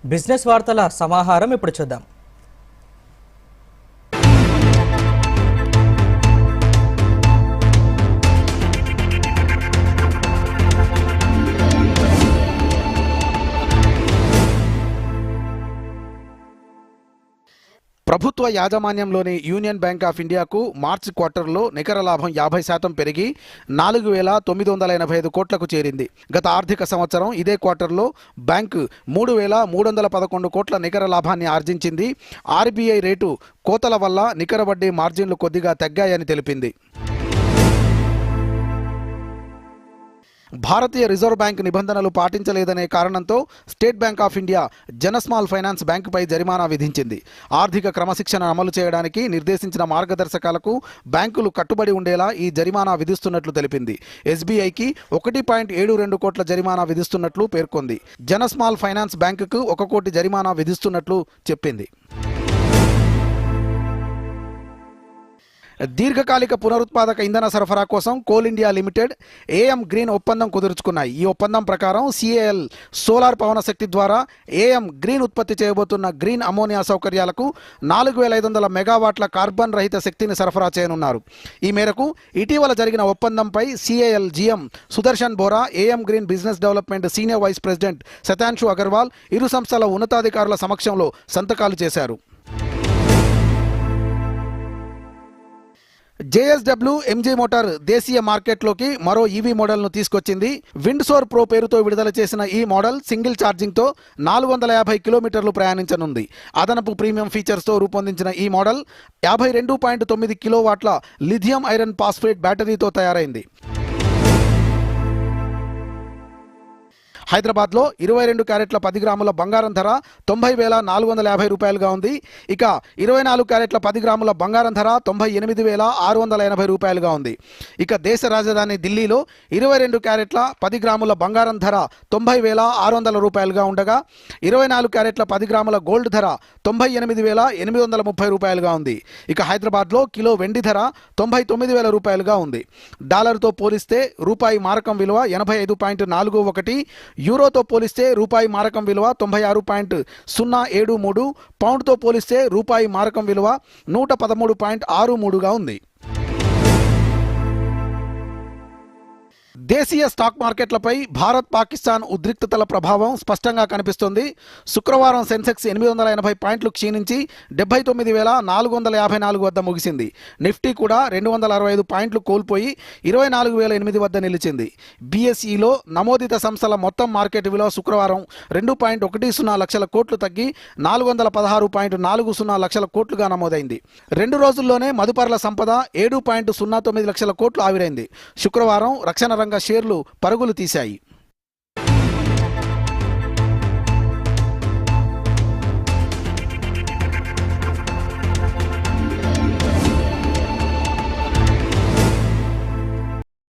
Business వార్తల సమాహారం ఇప్పుడు చూద్దాం. ప్రభుత్వ యాజమాన్యంలోని యూనియన్ బ్యాంక్ ఆఫ్ ఇండియాకు మార్చి క్వార్టర్లో నికర లాభం 50% పెరిగి 4,985 కోట్లకు చేరింది. గత ఆర్థిక సంవత్సరం ఇదే క్వార్టర్లో బ్యాంకు 3,311 కోట్ల నికర లాభాన్ని ఆర్జించింది. ఆర్బీఐ రేటు కోతల వల్ల నికర వడ్డీ మార్జిన్లు కొద్దిగా తగ్గాయని తెలిపింది. భారతీయ రిజర్వ్ బ్యాంక్ నిబంధనలు పాటించలేదనే కారణంతో State Bank of India Jana Small Finance బ్యాంకుపై జరిమానా విధించింది. ఆర్థిక క్రమశిక్షణ అమలు చేయడానికి నిర్దేశించిన మార్గదర్శకాలకు బ్యాంకులు కట్టుబడి ఉండేలా ఈ జరిమానా విధిస్తున్నట్లు తెలిపింది. ఎస్బీఐకి 1.72 కోట్ల జరిమానా విధిస్తున్నట్లు పేర్కొంది. జనస్మాల్ ఫైనాన్స్ బ్యాంకుకు 1 కోటి జరిమానా విధిస్తున్నట్లు చెప్పింది. దీర్ఘకాలిక పునరుత్పాదక ఇంధన సరఫరా కోసం coal India limited AM green ఒప్పందం కుదుర్చుకున్నాయి. ఈ ఒప్పందం ప్రకారం సిఏఎల్ సోలార్ పవన శక్తి ద్వారా ఏఎం గ్రీన్ ఉత్పత్తి చేయబోతున్న గ్రీన్ అమోనియా సౌకర్యాలకు 4,500 మెగావాట్ల కార్బన్ రహిత శక్తిని సరఫరా చేయనున్నారు. ఈ మేరకు ఇటీవల జరిగిన ఒప్పందంపై CAL GM Sudarshan Bora, AM green business development senior vice president Shatanshu Agarwal ఇరు సంస్థల ఉన్నతాధికారుల సమక్షంలో సంతకాలు చేశారు. జేఎస్డబ్ల్యూ ఎంజీ మోటార్ దేశీయ మార్కెట్లోకి మరో ఈవీ మోడల్ను తీసుకొచ్చింది. విండ్సోర్ ప్రో పేరుతో విడుదల చేసిన ఈ మోడల్ సింగిల్ ఛార్జింగ్తో 450 కిలోమీటర్లు ప్రయాణించనుంది. అదనపు ప్రీమియం ఫీచర్స్తో రూపొందించిన ఈ మోడల్ 52.9 కిలోవాట్ల లిథియం ఐరన్ ఫాస్ఫేట్ బ్యాటరీతో తయారైంది. హైదరాబాద్లో 22 క్యారెట్ల 10 గ్రాముల బంగారం ధర 90,450 రూపాయలుగా ఉంది. ఇక 24 క్యారెట్ల 10 గ్రాముల బంగారం ధర 98,680 రూపాయలుగా ఉంది. ఇక దేశ రాజధాని ఢిల్లీలో 22 క్యారెట్ల 10 గ్రాముల బంగారం ధర 90,600 రూపాయలుగా ఉండగా 24 క్యారెట్ల 10 గ్రాముల గోల్డ్ ధర 98,830 రూపాయలుగా ఉంది. ఇక హైదరాబాద్లో కిలో వెండి ధర 99,000 రూపాయలుగా ఉంది. డాలర్తో పోలిస్తే రూపాయి మారకం విలువ 85.41, యూరోతో పోలిస్తే రూపాయి మారకం విలువ 96.073, పౌండ్తో పోలిస్తే రూపాయి మారకం విలువ 113.63గా ఉంది. దేశీయ స్టాక్ మార్కెట్లపై భారత్ పాకిస్తాన్ ఉద్రిక్తతల ప్రభావం స్పష్టంగా కనిపిస్తుంది. శుక్రవారం సెన్సెక్స్ 880 పాయింట్లు క్షీణించి 79,454 వద్ద ముగిసింది. నిఫ్టీ కూడా 265 పాయింట్లు కోల్పోయి 24,008 వద్ద నిలిచింది. బీఎస్ఈలో నమోదిత సంస్థల మొత్తం మార్కెట్ విలువ శుక్రవారం 2.10 లక్షల కోట్లు తగ్గి 416.40 లక్షల కోట్లుగా నమోదైంది. 2 రోజుల్లోనే మదుపర్ల సంపద 7.09 లక్షల కోట్లు ఆవిరైంది. శుక్రవారం రక్షణ రంగ షేర్లు పరుగులు తీశాయి.